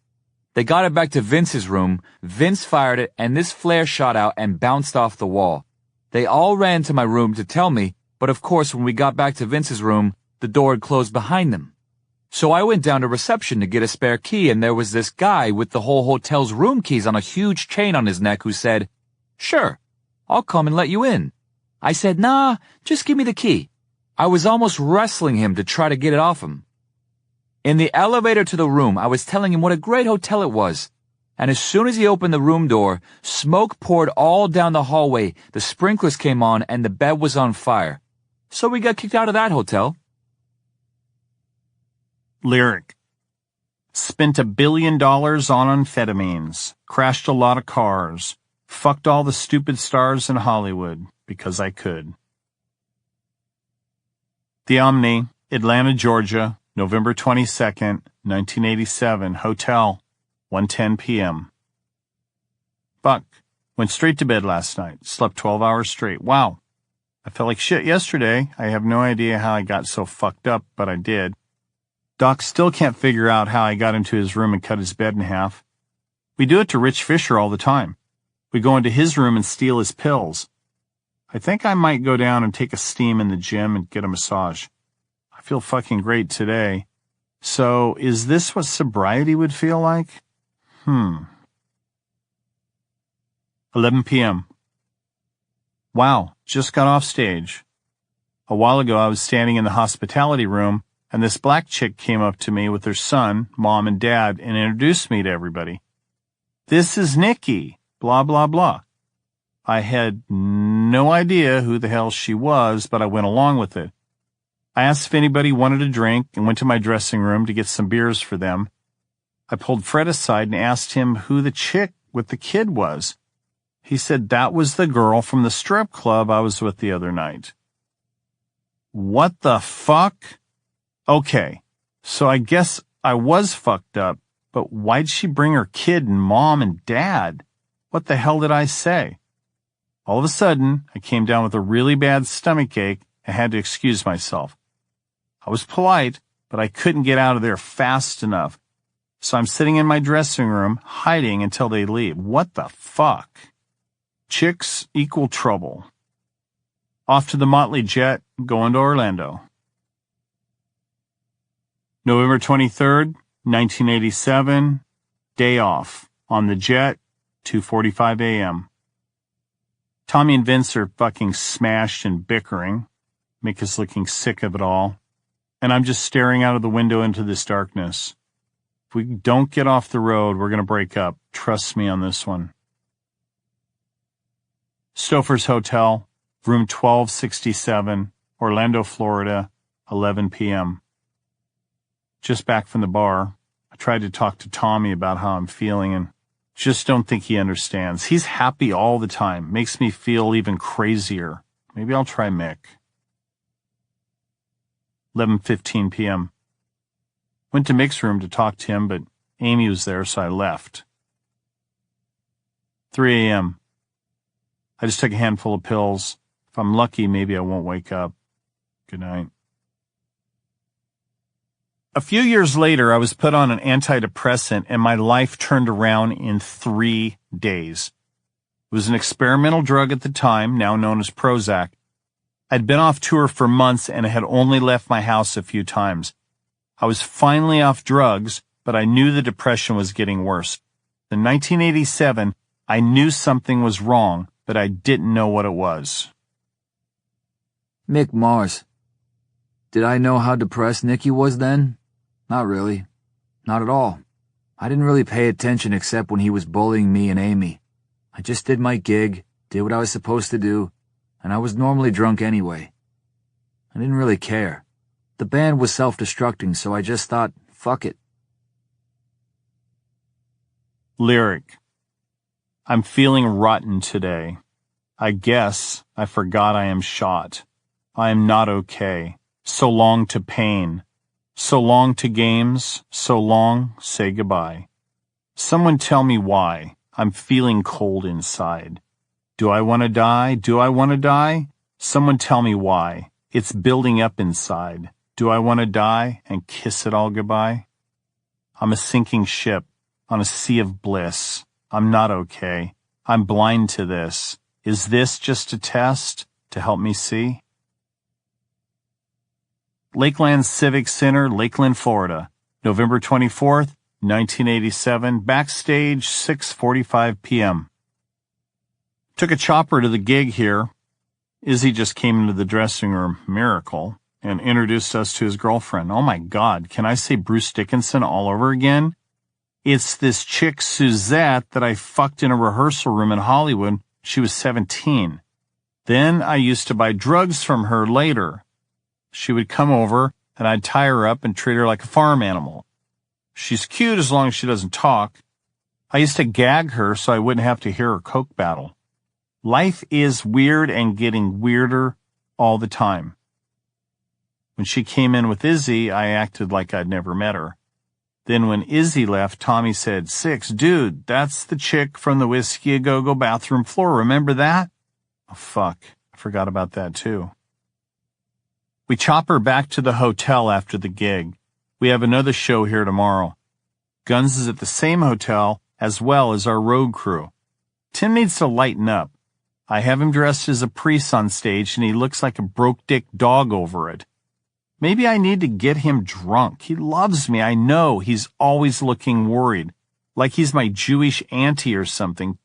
Speaker 3: They got it back to Vince's room, Vince fired it, and this flare shot out and bounced off the wall. They all ran to my room to tell me, but of course when we got back to Vince's room, the door had closed behind them. So I went down to reception to get a spare key, and there was this guy with the whole hotel's room keys on a huge chain on his neck who said, "Sure, I'll come and let you in." I said, "Nah, just give me the key." I was almost wrestling him to try to get it off him. In the elevator to the room, I was telling him what a great hotel it was. And as soon as he opened the room door, smoke poured all down the hallway, the sprinklers came on, and the bed was on fire. So we got kicked out of that hotel.
Speaker 1: Lyric. Spent $1 billion on amphetamines, crashed a lot of cars, fucked all the stupid stars in Hollywood because I could. The Omni, Atlanta, Georgia, November 22nd, 1987, Hotel, 1:10 p.m. Buck, went straight to bed last night, slept 12 hours straight. Wow. I felt like shit yesterday. I have no idea how I got so fucked up, but I did. Doc still can't figure out how I got into his room and cut his bed in half. We do it to Rich Fisher all the time. We go into his room and steal his pills. I think I might go down and take a steam in the gym and get a massage. I feel fucking great today. So, is this what sobriety would feel like? 11 p.m. Wow, just got off stage. A while ago I was standing in the hospitality room, and this black chick came up to me with her son, mom, and dad and introduced me to everybody. This is Nikki, blah, blah, blah. I had no idea who the hell she was, but I went along with it. I asked if anybody wanted a drink and went to my dressing room to get some beers for them. I pulled Fred aside and asked him who the chick with the kid was. He said that was the girl from the strip club I was with the other night. What the fuck? Okay, so I guess I was fucked up, but why'd she bring her kid and mom and dad? What the hell did I say? All of a sudden, I came down with a really bad stomach ache and had to excuse myself. I was polite, but I couldn't get out of there fast enough. So I'm sitting in my dressing room, hiding until they leave. What the fuck? Chicks equal trouble. Off to the Motley jet, going to Orlando. November 23rd, 1987, day off. On the jet, 2:45 a.m. Tommy and Vince are fucking smashed and bickering, make us looking sick of it all. And I'm just staring out of the window into this darkness. If we don't get off the road, we're going to break up. Trust me on this one. Stouffer's Hotel, room 1267, Orlando, Florida, 11 p.m. Just back from the bar. I tried to talk to Tommy about how I'm feeling and just don't think he understands. He's happy all the time. Makes me feel even crazier. Maybe I'll try Mick. 11:15 p.m. Went to Mick's room to talk to him, but Amy was there, so I left. 3 a.m. I just took a handful of pills. If I'm lucky, maybe I won't wake up. Good night. A few years later, I was put on an antidepressant, and my life turned around in 3 days. It was an experimental drug at the time, now known as Prozac. I'd been off tour for months and had only left my house a few times. I was finally off drugs, but I knew the depression was getting worse. In 1987, I knew something was wrong, but I didn't know what it was.
Speaker 3: Mick Mars. Did I know how depressed Nikki was then? Not really. Not at all. I didn't really pay attention except when he was bullying me and Amy. I just did my gig, did what I was supposed to do, and I was normally drunk anyway. I didn't really care. The band was self-destructing, so I just thought, fuck it.
Speaker 1: Lyric. I'm feeling rotten today. I guess I forgot I am shot. I am not okay. So long to pain. So long to games. So long, say goodbye. Someone tell me why. I'm feeling cold inside. Do I want to die? Do I want to die? Someone tell me why. It's building up inside. Do I want to die and kiss it all goodbye? I'm a sinking ship on a sea of bliss. I'm not okay. I'm blind to this. Is this just a test to help me see? Lakeland Civic Center, Lakeland, Florida, November 24th, 1987, backstage, 6:45 p.m. Took a chopper to the gig here. Izzy just came into the dressing room. Miracle. and introduced us to his girlfriend. Oh my God, can I say Bruce Dickinson all over again? It's this chick Suzette that I fucked in a rehearsal room in Hollywood. She was 17. Then I used to buy drugs from her later. She would come over and I'd tie her up and treat her like a farm animal. She's cute as long as she doesn't talk. I used to gag her so I wouldn't have to hear her coke battle. Life is weird and getting weirder all the time. When she came in with Izzy, I acted like I'd never met her. Then when Izzy left, Tommy said, "Six, dude, that's the chick from the Whiskey A Go-Go bathroom floor. Remember that?" Oh, fuck. I forgot about that, too. We chop her back to the hotel after the gig. We have another show here tomorrow. Guns is at the same hotel as well as our road crew. Tim needs to lighten up. I have him dressed as a priest on stage and he looks like a broke-dick dog over it. Maybe I need to get him drunk. He loves me, I know. He's always looking worried, like he's my Jewish auntie or something.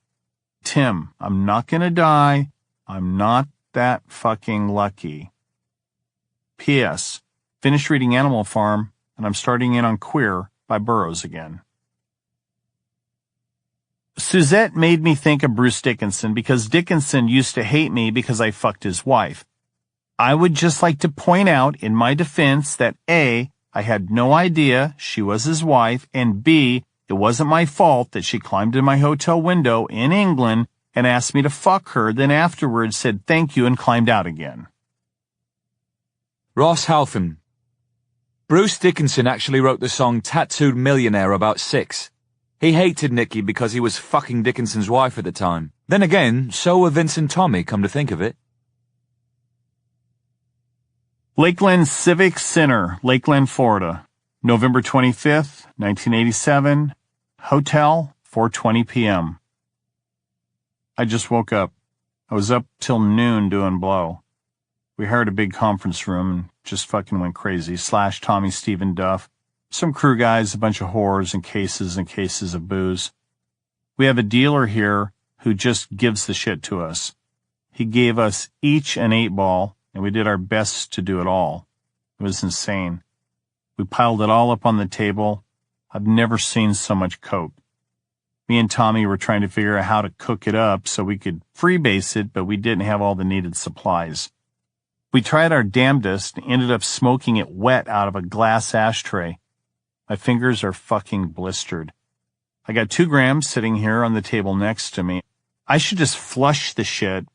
Speaker 1: Tim, I'm not gonna die. I'm not that fucking lucky. P.S. Finished reading Animal Farm, and I'm starting in on Queer by Burroughs again. Suzette made me think of Bruce Dickinson because Dickinson used to hate me because I fucked his wife. I would just like to point out in my defense that A, I had no idea she was his wife, and B, it wasn't my fault that she climbed in my hotel window in England and asked me to fuck her, then afterwards said thank you and climbed out again.
Speaker 3: Ross Halfin. Bruce Dickinson actually wrote the song Tattooed Millionaire about Six. He hated Nicky because he was fucking Dickinson's wife at the time. Then again, so were Vince and Tommy, come to think of it.
Speaker 1: Lakeland Civic Center, Lakeland, Florida. November 25th, 1987. Hotel, 4:20 p.m. I just woke up. I was up till noon doing blow. We hired a big conference room and just fucking went crazy. Slash Tommy, Stephen Duff, some crew guys, a bunch of whores, and cases of booze. We have a dealer here who just gives the shit to us. He gave us each an 8-ball, and we did our best to do it all. It was insane. We piled it all up on the table. I've never seen so much coke. Me and Tommy were trying to figure out how to cook it up so we could freebase it, but we didn't have all the needed supplies. We tried our damnedest and ended up smoking it wet out of a glass ashtray. My fingers are fucking blistered. I got 2 grams sitting here on the table next to me. I should just flush the shit,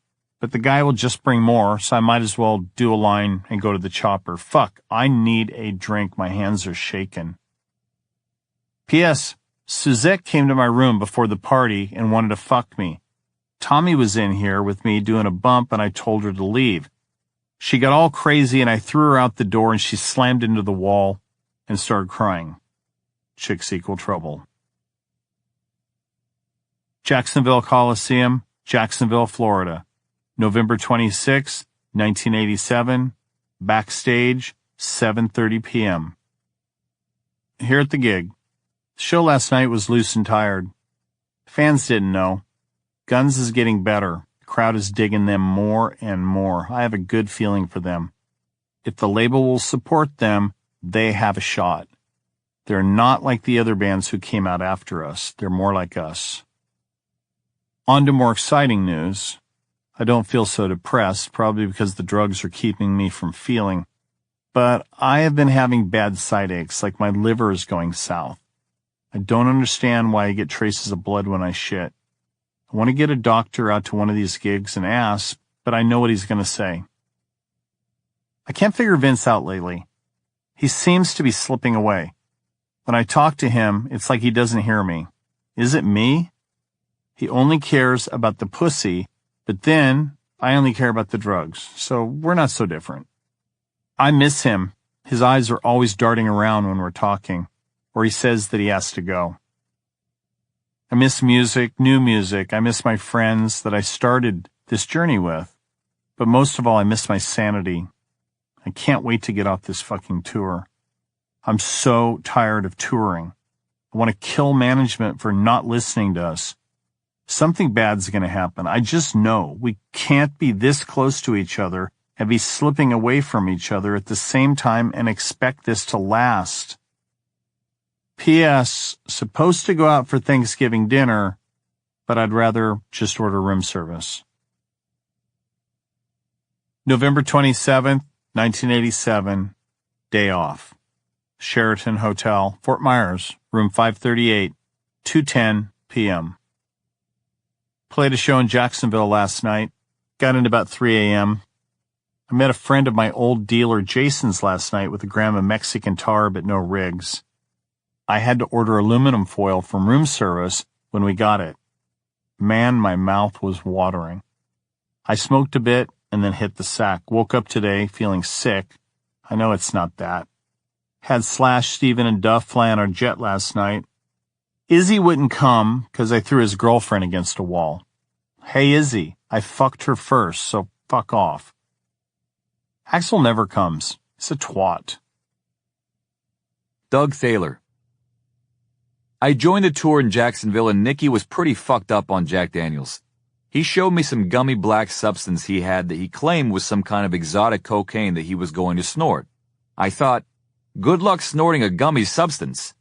Speaker 1: but the guy will just bring more, so I might as well do a line and go to the chopper. Fuck, I need a drink. My hands are shaking. P.S. Suzette came to my room before the party and wanted to fuck me. Tommy was in here with me doing a bump and I told her to leave. She got all crazy and I threw her out the door and she slammed into the wall and started crying. Chicks equal trouble. Jacksonville Coliseum, Jacksonville, Florida. November 26, 1987. Backstage, 7:30 p.m. Here at the gig. The show last night was loose and tired. Fans didn't know. Guns is getting better. The crowd is digging them more and more. I have a good feeling for them. If the label will support them, they have a shot. They're not like the other bands who came out after us. They're more like us. On to more exciting news. I don't feel so depressed, probably because the drugs are keeping me from feeling. But I have been having bad side aches, like my liver is going south. I don't understand why I get traces of blood when I shit. I want to get a doctor out to one of these gigs and ask, but I know what he's going to say. I can't figure Vince out lately. He seems to be slipping away. When I talk to him, it's like he doesn't hear me. Is it me? He only cares about the pussy, but then I only care about the drugs, so we're not so different. I miss him. His eyes are always darting around when we're talking, or he says that he has to go. I miss music, new music. I miss my friends that I started this journey with. But most of all, I miss my sanity. I can't wait to get off this fucking tour. I'm so tired of touring. I want to kill management for not listening to us. Something bad's going to happen. I just know we can't be this close to each other and be slipping away from each other at the same time and expect this to last. P.S. Supposed to go out for Thanksgiving dinner, but I'd rather just order room service. November 27th, 1987, day off. Sheraton Hotel, Fort Myers, room 538, 2:10 p.m. Played a show in Jacksonville last night. Got in about 3 a.m. I met a friend of my old dealer Jason's last night with a gram of Mexican tar but no rigs. I had to order aluminum foil from room service when we got it. Man, my mouth was watering. I smoked a bit and then hit the sack. Woke up today feeling sick. I know it's not that. Had Slash, Steven, and Duff fly on our jet last night. Izzy wouldn't come because I threw his girlfriend against a wall. Hey, Izzy, I fucked her first, so fuck off. Axel never comes. He's a twat.
Speaker 3: Doug Thaler. I joined the tour in Jacksonville and Nicky was pretty fucked up on Jack Daniels. He showed me some gummy black substance he had that he claimed was some kind of exotic cocaine that he was going to snort. I thought, good luck snorting a gummy substance.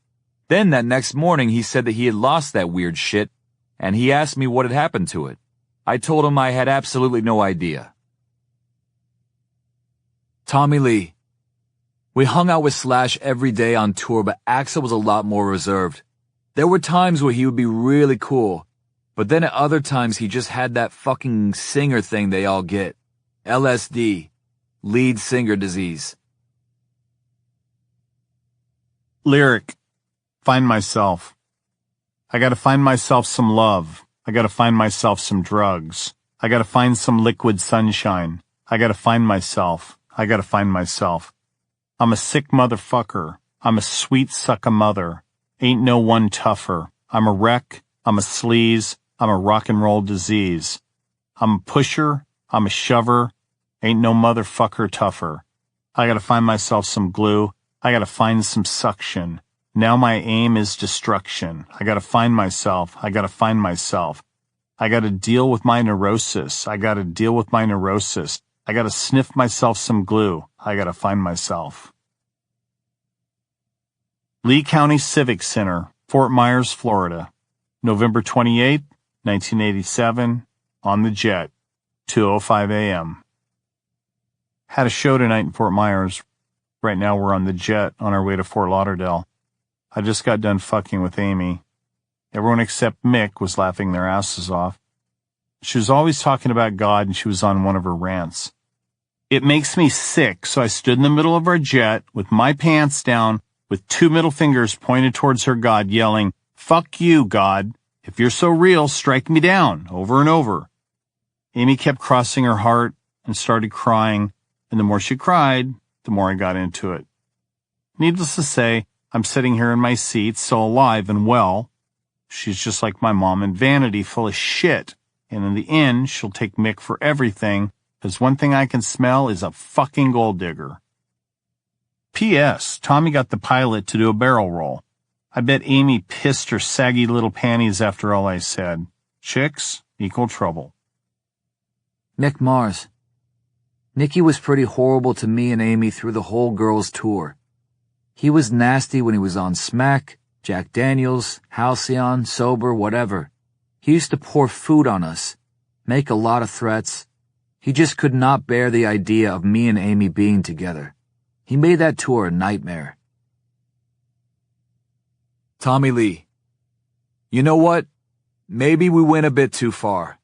Speaker 3: Then that next morning he said that he had lost that weird shit, and he asked me what had happened to it. I told him I had absolutely no idea. Tommy Lee. We hung out with Slash every day on tour, but Axel was a lot more reserved. There were times where he would be really cool, but then at other times he just had that fucking singer thing they all get. LSD. Lead singer disease.
Speaker 1: Lyric. Find myself. I gotta find myself some love. I gotta find myself some drugs. I gotta find some liquid sunshine. I gotta find myself. I gotta find myself. I'm a sick motherfucker. I'm a sweet sucker mother. Ain't no one tougher. I'm a wreck. I'm a sleaze. I'm a rock and roll disease. I'm a pusher. I'm a shover. Ain't no motherfucker tougher. I gotta find myself some glue. I gotta find some suction. Now my aim is destruction. I gotta find myself. I gotta find myself. I gotta deal with my neurosis. I gotta deal with my neurosis. I gotta sniff myself some glue. I gotta find myself. Lee County Civic Center, Fort Myers, Florida. November 28, 1987, on the jet, 2:05 a.m. Had a show tonight in Fort Myers. Right now we're on the jet on our way to Fort Lauderdale. I just got done fucking with Amy. Everyone except Mick was laughing their asses off. She was always talking about God and she was on one of her rants. It makes me sick, so I stood in the middle of our jet with my pants down with 2 middle fingers pointed towards her God, yelling, "Fuck you, God. If you're so real, strike me down," over and over. Amy kept crossing her heart and started crying, and the more she cried, the more I got into it. Needless to say, I'm sitting here in my seat, so alive and well. She's just like my mom in Vanity, full of shit, and in the end, she'll take Mick for everything, because one thing I can smell is a fucking gold digger. P.S. Tommy got the pilot to do a barrel roll. I bet Amy pissed her saggy little panties after all I said. Chicks equal trouble.
Speaker 3: Mick Mars. Nicky was pretty horrible to me and Amy through the whole girls' tour. He was nasty when he was on Smack, Jack Daniels, Halcyon, sober, whatever. He used to pour food on us, make a lot of threats. He just could not bear the idea of me and Amy being together. He made that tour a nightmare. Tommy Lee. You know what? Maybe we went a bit too far.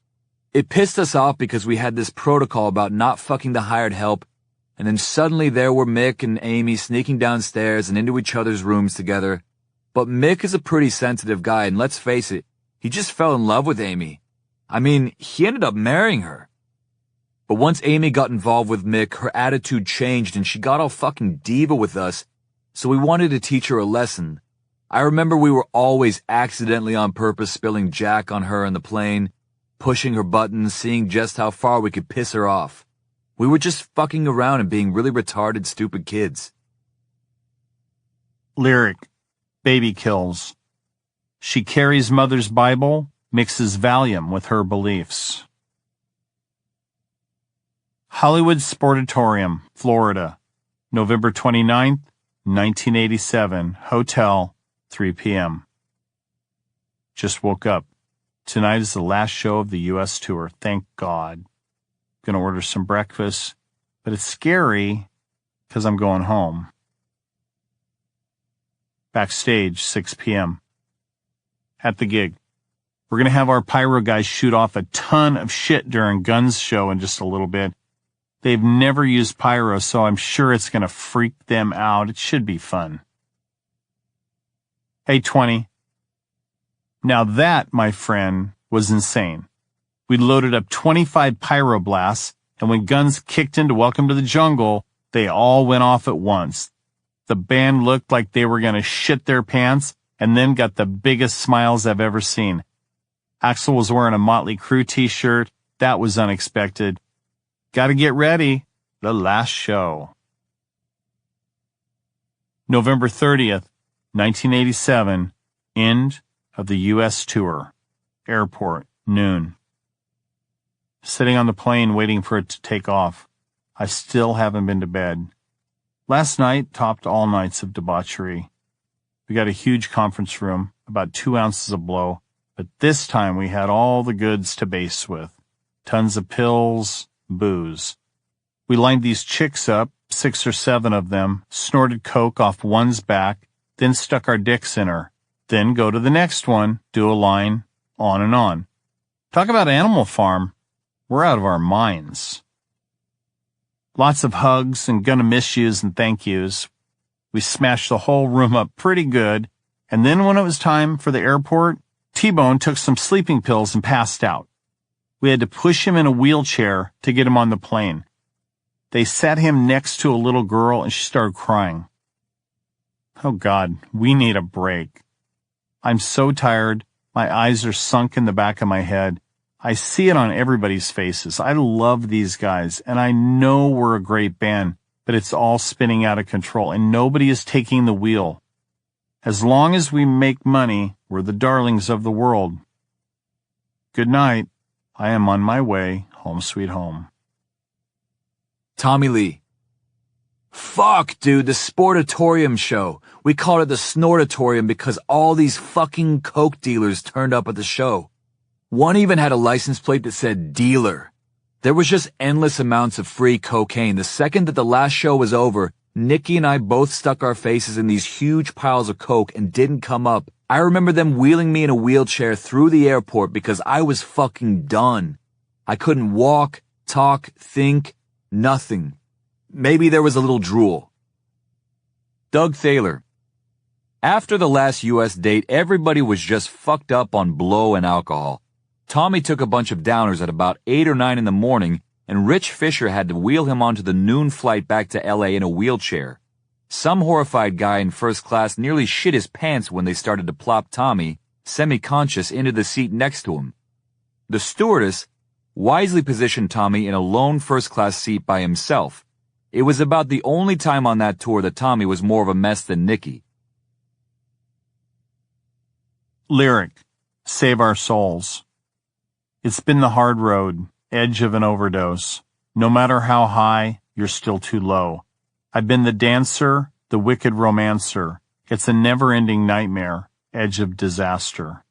Speaker 3: It pissed us off because we had this protocol about not fucking the hired help, and then suddenly there were Mick and Amy sneaking downstairs and into each other's rooms together. But Mick is a pretty sensitive guy, and let's face it, he just fell in love with Amy. I mean, he ended up marrying her. But once Amy got involved with Mick, her attitude changed and she got all fucking diva with us, so we wanted to teach her a lesson. I remember we were always accidentally on purpose spilling Jack on her in the plane, pushing her buttons, seeing just how far we could piss her off. We were just fucking around and being really retarded, stupid kids.
Speaker 1: Lyric. Baby kills. She carries mother's Bible, mixes Valium with her beliefs. Hollywood Sportatorium, Florida, November 29th, 1987, hotel, 3 p.m. Just woke up. Tonight is the last show of the U.S. tour, thank God. Gonna order some breakfast, but it's scary because I'm going home. Backstage, 6 p.m. At the gig. We're gonna have our pyro guys shoot off a ton of shit during Guns show in just a little bit. They've never used pyro, so I'm sure it's gonna freak them out. It should be fun. 8:20. Now that, my friend, was insane. We loaded up 25 pyro blasts, and when Guns kicked into Welcome to the Jungle, they all went off at once. The band looked like they were gonna shit their pants, and then got the biggest smiles I've ever seen. Axl was wearing a Motley Crue t-shirt. That was unexpected. Gotta get ready. The last show. November 30th, 1987. End of the U.S. tour. Airport, noon. Sitting on the plane waiting for it to take off. I still haven't been to bed. Last night topped all nights of debauchery. We got a huge conference room, about 2 ounces of blow, but this time we had all the goods to base with. Tons of pills, booze. We lined these chicks up, 6 or 7 of them, snorted coke off one's back, then stuck our dicks in her. Then go to the next one, do a line, on and on. Talk about Animal Farm. We're out of our minds. Lots of hugs and gonna miss yous and thank yous. We smashed the whole room up pretty good, and then when it was time for the airport, T-Bone took some sleeping pills and passed out. We had to push him in a wheelchair to get him on the plane. They sat him next to a little girl and she started crying. Oh God, we need a break. I'm so tired. My eyes are sunk in the back of my head. I see it on everybody's faces. I love these guys, and I know we're a great band, but it's all spinning out of control, and nobody is taking the wheel. As long as we make money, we're the darlings of the world. Good night. I am on my way home sweet home.
Speaker 3: Tommy Lee. Fuck, dude, the Sportatorium show. We called it the Snortatorium because all these fucking coke dealers turned up at the show. One even had a license plate that said dealer. There was just endless amounts of free cocaine. The second that the last show was over, Nikki and I both stuck our faces in these huge piles of coke and didn't come up. I remember them wheeling me in a wheelchair through the airport because I was fucking done. I couldn't walk, talk, think, nothing. Maybe there was a little drool. Doug Thaler. After the last U.S. date, everybody was just fucked up on blow and alcohol. Tommy took a bunch of downers at about 8 or 9 in the morning, and Rich Fisher had to wheel him onto the noon flight back to L.A. in a wheelchair. Some horrified guy in first class nearly shit his pants when they started to plop Tommy, semi-conscious, into the seat next to him. The stewardess wisely positioned Tommy in a lone first-class seat by himself. It was about the only time on that tour that Tommy was more of a mess than Nikki.
Speaker 1: Lyric, Save Our Souls. It's been the hard road, edge of an overdose. No matter how high, you're still too low. I've been the dancer, the wicked romancer. It's a never-ending nightmare, edge of disaster.